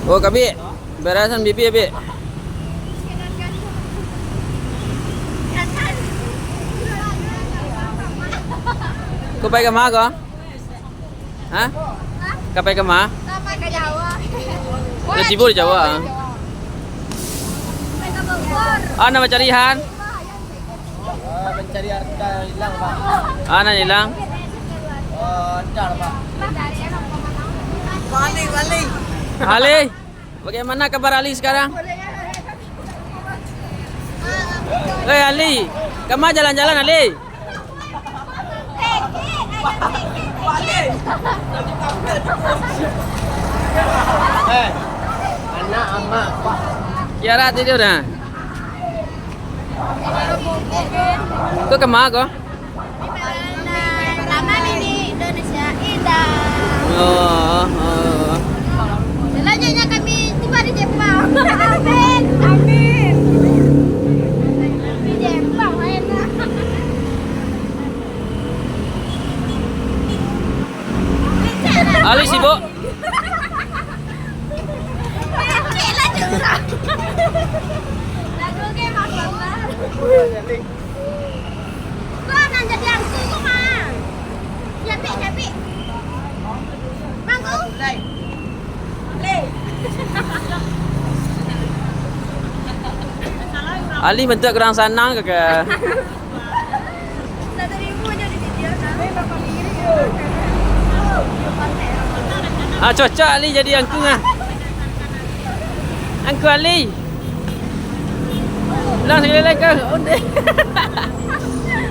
Oh, Kabi. Berasan bibi ya, Bi. Kau pergi ke mana kau? Hah? Kau pergi ke mana? Sampai ke Jawa. Ke Cibubur Jawa. Sampai ke Bogor. Ah, nama carian? Mencari harta hilang, Pak. Ah, nama hilang. Ancar, Pak. Mencari anak Balik. Ali, bagaimana kabar Ali sekarang? Hei Ali, kemana jalan-jalan Ali? Anak ama, Pak. Kiara tidur dah. Kau kemana kau? Taman ini Indonesia indah. Oh. Selanjutnya kami tiba di Jepang. Amin. Di Jepang enak. Ali sibuk. Gila curang. Lagu ke Mas Bambang. Kok nang jadi angku kok mah? Nyapi. Mangku. Ali bentuk kurang senang ke? 1.000 jadi video tapi bapak kiri. Ah, cocok Ali jadi angku ah. Angku Ali. Lang sekali lagi ke.